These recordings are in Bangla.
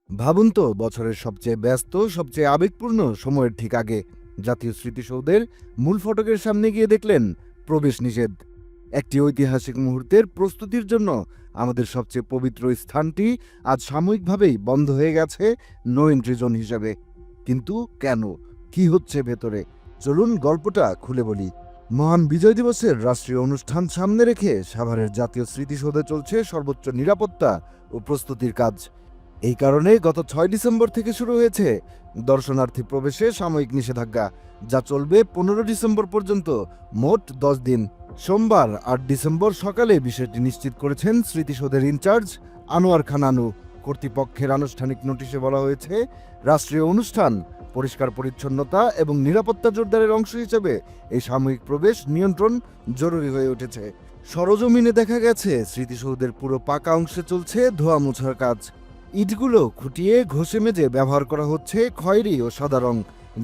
ভাবুন তো, বছরের সবচেয়ে ব্যস্ত, সবচেয়ে আবেগপূর্ণ সময়ের ঠিক আগে জাতীয় স্মৃতিসৌধের মূল ফটকের সামনে গিয়ে দেখলেন প্রবেশ নিষেধ। একটি ঐতিহাসিক মুহূর্তের প্রস্তুতির জন্য আমাদের সবচেয়ে পবিত্র স্থানটি আজ সাময়িকভাবেই বন্ধ হয়ে গেছে নো এন্ট্রি জোন হিসেবে। কিন্তু কেন? কি হচ্ছে ভেতরে? চলুন গল্পটা খুলে বলি। মহান বিজয় দিবসের রাষ্ট্রীয় অনুষ্ঠান সামনে রেখে সাভারের জাতীয় স্মৃতিসৌধে চলছে সর্বোচ্চ নিরাপত্তা ও প্রস্তুতির কাজ। এই কারণে গত 6 ডিসেম্বর থেকে শুরু হয়েছে দর্শনার্থী প্রবেশে সাময়িক নিষেধাজ্ঞা, যা চলবে 15 ডিসেম্বর পর্যন্ত, মোট 10 দিন। সোমবার 8 ডিসেম্বর সকালে বিষয়টি নিশ্চিত করেছেন স্মৃতিসৌধের ইনচার্জ আনোয়ার খান আনু। কর্তৃপক্ষের আনুষ্ঠানিক নোটিশে বলা হয়েছে, রাষ্ট্রীয় অনুষ্ঠান, পরিষ্কার পরিচ্ছন্নতা এবং নিরাপত্তা জোরদারের অংশ হিসেবে এই সাময়িক প্রবেশ নিয়ন্ত্রণ জরুরি হয়ে উঠেছে। সরজমিনে দেখা গেছে স্মৃতিসৌধের পুরো পাকা অংশে চলছে ধোয়া মোছার কাজ। ইটগুলো খুঁটিয়ে ঘষে মেজে ব্যবহার করা হচ্ছে খয়েরি ও সাদা রং,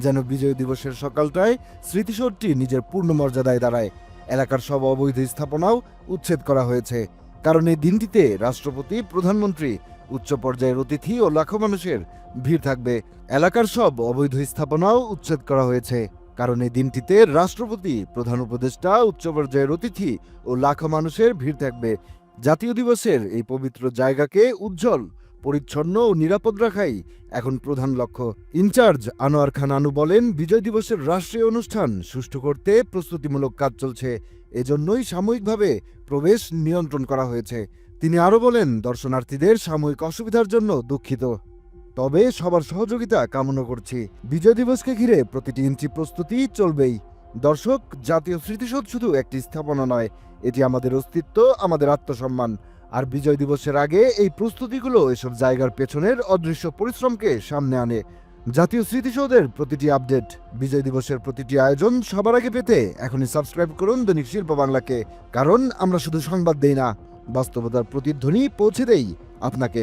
যেন বিজয় দিবসের সকালটায় স্মৃতিসৌধটি নিজের পূর্ণ মর্যাদায় দাঁড়ায়। এলাকার সব অবৈধ স্থাপনাও উচ্ছেদ করা হয়েছে, কারণ এই দিনটিতে রাষ্ট্রপতি, প্রধানমন্ত্রী, উচ্চ পর্যায়ের অতিথি ও লাখো মানুষের ভিড় থাকবে। এলাকার সব অবৈধ স্থাপনাও উচ্ছেদ করা হয়েছে, কারণ এই দিনটিতে রাষ্ট্রপতি, প্রধান উপদেষ্টা, উচ্চ পর্যায়ের অতিথি ও লাখো মানুষের ভিড় থাকবে। জাতীয় দিবসের এই পবিত্র জায়গাকে উজ্জ্বল, পরিচ্ছন্ন ও নিরাপদ রাখাই এখন প্রধান লক্ষ্য। ইনচার্জ আনোয়ার খান আনু বলেন, বিজয় দিবসের রাষ্ট্রীয় অনুষ্ঠান সুষ্ঠু করতে প্রস্তুতিমূলক কাজ চলছে, এজন্যই সাময়িকভাবে প্রবেশ নিয়ন্ত্রণ করা হয়েছে। তিনি আরও বলেন, দর্শনার্থীদের সাময়িক অসুবিধার জন্য দুঃখিত, তবে সবার সহযোগিতা কামনা করছি। বিজয় দিবসকে ঘিরে প্রতিটি ইঞ্চি প্রস্তুতি চলবেই। দর্শক, জাতীয় স্মৃতিসৌধ শুধু একটি স্থাপনা নয়, এটি আমাদের অস্তিত্ব, আমাদের আত্মসম্মান। আর বিজয় দিবসের আগে এই প্রস্তুতিগুলো এসব জায়গার পেছনের অদৃশ্য পরিশ্রমকে সামনে আনে। জাতীয় স্মৃতিসৌধের প্রতিটি আপডেট, বিজয় দিবসের প্রতিটি আয়োজন সবার আগে পেতে এখনই সাবস্ক্রাইব করুন দৈনিক শিল্প বাংলাকে। কারণ আমরা শুধু সংবাদ দেই না, বাস্তবতার প্রতিধ্বনি পৌঁছে দেই আপনাকে।